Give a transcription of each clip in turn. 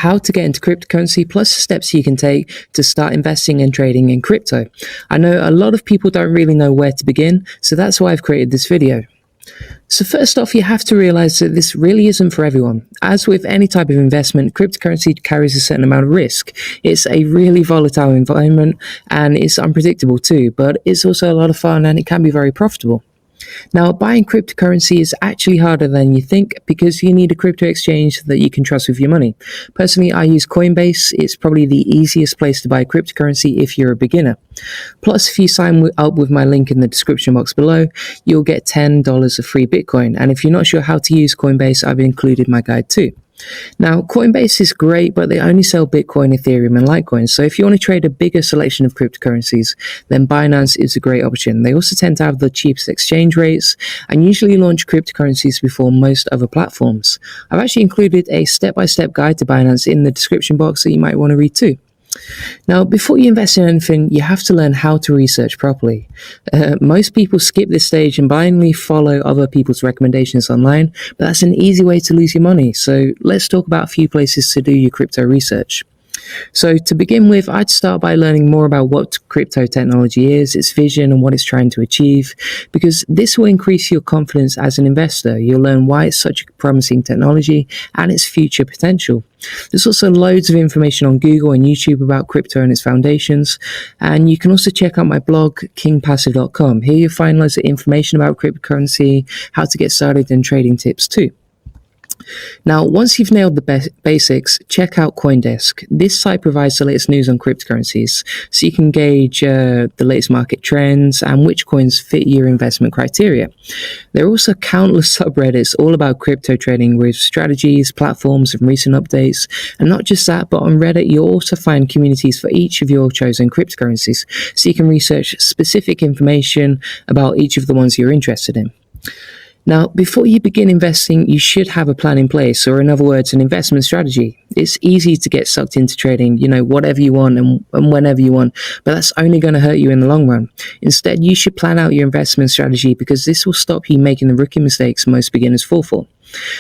how to get into cryptocurrency, plus the steps you can take to start investing and trading in crypto. I know a lot of people don't really know where to begin, so that's why I've created this video. So first off, you have to realize that this really isn't for everyone. As with any type of investment, cryptocurrency carries a certain amount of risk. It's a really volatile environment and it's unpredictable too, but it's also a lot of fun and it can be very profitable. Now, buying cryptocurrency is actually harder than you think because you need a crypto exchange that you can trust with your money. Personally, I use Coinbase. It's probably the easiest place to buy cryptocurrency if you're a beginner. Plus, if you sign up with my link in the description box below, you'll get $10 of free Bitcoin. And if you're not sure how to use Coinbase, I've included my guide too. Now, Coinbase is great, but they only sell Bitcoin, Ethereum, and Litecoin. So if you want to trade a bigger selection of cryptocurrencies, then Binance is a great option. They also tend to have the cheapest exchange rates and usually launch cryptocurrencies before most other platforms. I've actually included a step-by-step guide to Binance in the description box that you might want to read too. Now, before you invest in anything, you have to learn how to research properly. Most people skip this stage and blindly follow other people's recommendations online, but that's an easy way to lose your money. So let's talk about a few places to do your crypto research. So to begin with, I'd start by learning more about what crypto technology is, its vision, and what it's trying to achieve, because this will increase your confidence as an investor. You'll learn why it's such a promising technology and its future potential. There's also loads of information on Google and YouTube about crypto and its foundations, and you can also check out my blog, kingpassive.com. Here you'll find loads of information about cryptocurrency, how to get started, and trading tips too. Now, once you've nailed the basics, check out CoinDesk. This site provides the latest news on cryptocurrencies, so you can gauge the latest market trends and which coins fit your investment criteria. There are also countless subreddits all about crypto trading with strategies, platforms, and recent updates. And not just that, but on Reddit, you'll also find communities for each of your chosen cryptocurrencies, so you can research specific information about each of the ones you're interested in. Now, before you begin investing, you should have a plan in place, or in other words, an investment strategy. It's easy to get sucked into trading, whatever you want and whenever you want, but that's only going to hurt you in the long run. Instead, you should plan out your investment strategy because this will stop you making the rookie mistakes most beginners fall for.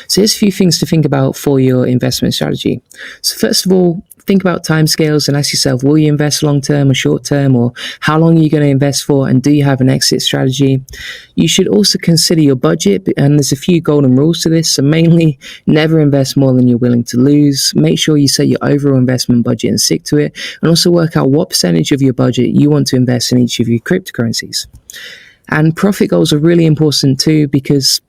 So here's a few things to think about for your investment strategy. So first of all, think about timescales and ask yourself, will you invest long term or short term, or how long are you going to invest for, and do you have an exit strategy? You should also consider your budget, and there's a few golden rules to this. So mainly, never invest more than you're willing to lose. Make sure you set your overall investment budget and stick to it, and also work out what percentage of your budget you want to invest in each of your cryptocurrencies. And profit goals are really important too, because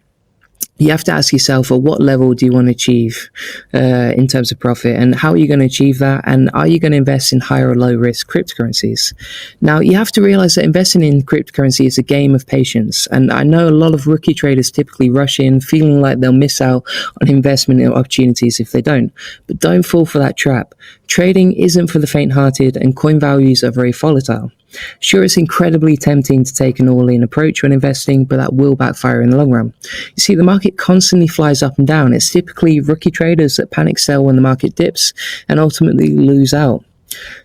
you have to ask yourself, at what level do you want to achieve in terms of profit, and how are you going to achieve that, and are you going to invest in high or low risk cryptocurrencies? Now, you have to realize that investing in cryptocurrency is a game of patience, and I know a lot of rookie traders typically rush in feeling like they'll miss out on investment opportunities if they don't. But don't fall for that trap. Trading isn't for the faint-hearted, and coin values are very volatile. Sure, it's incredibly tempting to take an all-in approach when investing, but that will backfire in the long run. You see, the market constantly flies up and down. It's typically rookie traders that panic sell when the market dips and ultimately lose out.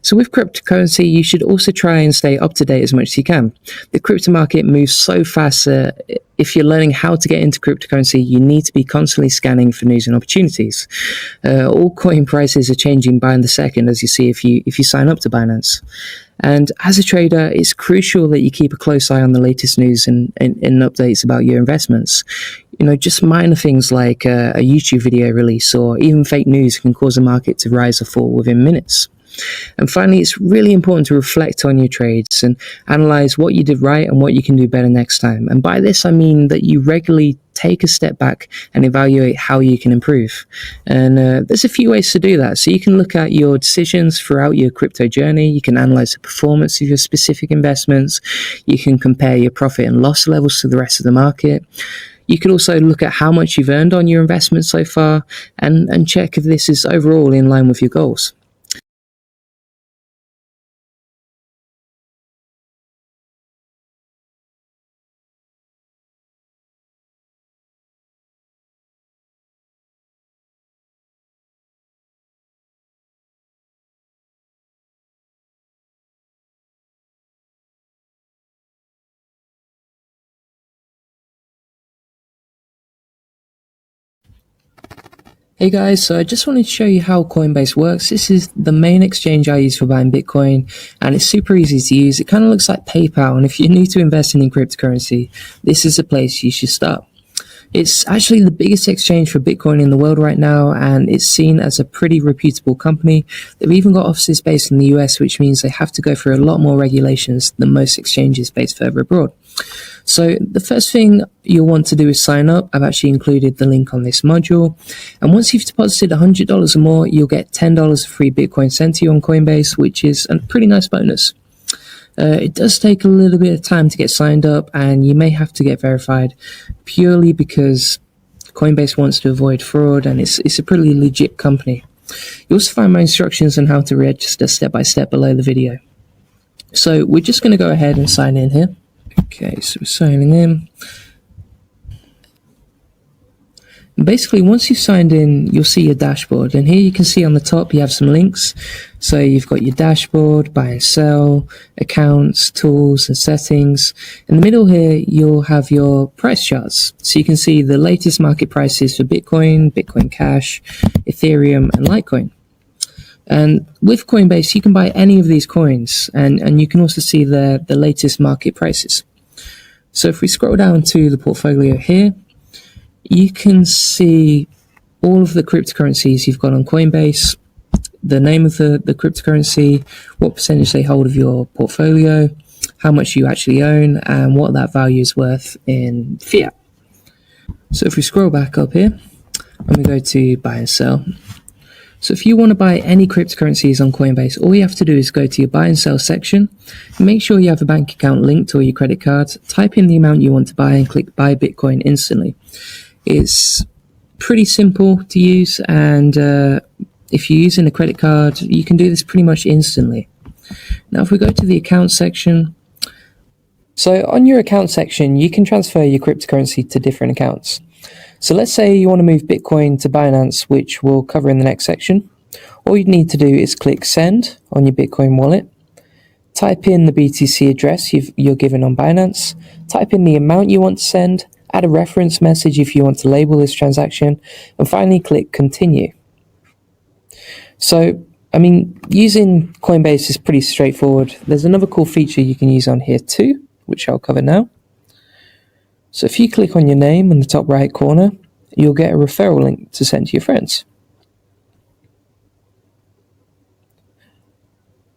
So with cryptocurrency, you should also try and stay up to date as much as you can. The crypto market moves so fast that if you're learning how to get into cryptocurrency, you need to be constantly scanning for news and opportunities. All coin prices are changing by the second, as you see if you sign up to Binance. And as a trader, it's crucial that you keep a close eye on the latest news and updates about your investments. Just minor things like a YouTube video release or even fake news can cause the market to rise or fall within minutes. And finally, it's really important to reflect on your trades and analyze what you did right and what you can do better next time. And by this, I mean that you regularly take a step back and evaluate how you can improve. And there's a few ways to do that. So you can look at your decisions throughout your crypto journey. You can analyze the performance of your specific investments. You can compare your profit and loss levels to the rest of the market. You can also look at how much you've earned on your investment so far and check if this is overall in line with your goals. Hey guys, so I just wanted to show you how Coinbase works. This is the main exchange I use for buying Bitcoin, and it's super easy to use. It kind of looks like PayPal, and if you're new to investing in cryptocurrency, this is a place you should start. It's actually the biggest exchange for Bitcoin in the world right now, and it's seen as a pretty reputable company. They've even got offices based in the US, which means they have to go through a lot more regulations than most exchanges based further abroad. So the first thing you'll want to do is sign up. I've actually included the link on this module. And once you've deposited $100 or more, you'll get $10 of free Bitcoin sent to you on Coinbase, which is a pretty nice bonus. It does take a little bit of time to get signed up, and you may have to get verified purely because Coinbase wants to avoid fraud, and it's a pretty legit company. You'll also find my instructions on how to register step by step below the video. So we're just going to go ahead and sign in here. Okay, so we're signing in. And basically, once you've signed in, you'll see your dashboard. And here you can see on the top, you have some links. So you've got your dashboard, buy and sell, accounts, tools, and settings. In the middle here, you'll have your price charts. So you can see the latest market prices for Bitcoin, Bitcoin Cash, Ethereum, and Litecoin. And with Coinbase, you can buy any of these coins, and you can also see the latest market prices. So if we scroll down to the portfolio here, you can see all of the cryptocurrencies you've got on Coinbase, the name of the cryptocurrency, what percentage they hold of your portfolio, how much you actually own, and what that value is worth in fiat. So if we scroll back up here, and we go to buy and sell. So if you want to buy any cryptocurrencies on Coinbase, all you have to do is go to your buy and sell section, make sure you have a bank account linked or your credit card, type in the amount you want to buy and click buy Bitcoin instantly. It's pretty simple to use, and if you're using a credit card, you can do this pretty much instantly. Now if we go to the account section, so on your account section, you can transfer your cryptocurrency to different accounts. So let's say you want to move Bitcoin to Binance, which we'll cover in the next section. All you need to do is click send on your Bitcoin wallet, type in the BTC address you're given on Binance, type in the amount you want to send, add a reference message if you want to label this transaction, and finally click continue. So, using Coinbase is pretty straightforward. There's another cool feature you can use on here too, which I'll cover now. So if you click on your name in the top right corner, you'll get a referral link to send to your friends.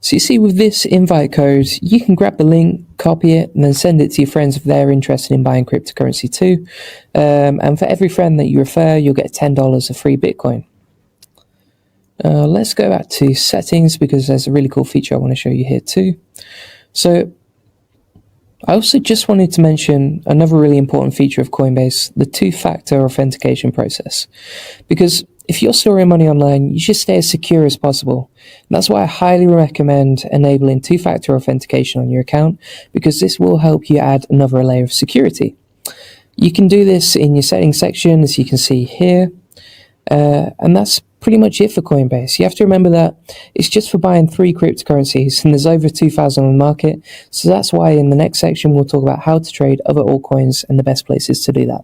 So you see with this invite code, you can grab the link, copy it, and then send it to your friends if they're interested in buying cryptocurrency too. And for every friend that you refer, you'll get $10 of free Bitcoin. Let's go back to settings because there's a really cool feature I want to show you here too. So I also just wanted to mention another really important feature of Coinbase, the two-factor authentication process. Because if you're storing money online, you should stay as secure as possible. And that's why I highly recommend enabling two-factor authentication on your account, because this will help you add another layer of security. You can do this in your settings section, as you can see here. And that's pretty much it for Coinbase. You have to remember that it's just for buying 3 cryptocurrencies, and there's over 2,000 on the market. So that's why in the next section, we'll talk about how to trade other altcoins and the best places to do that.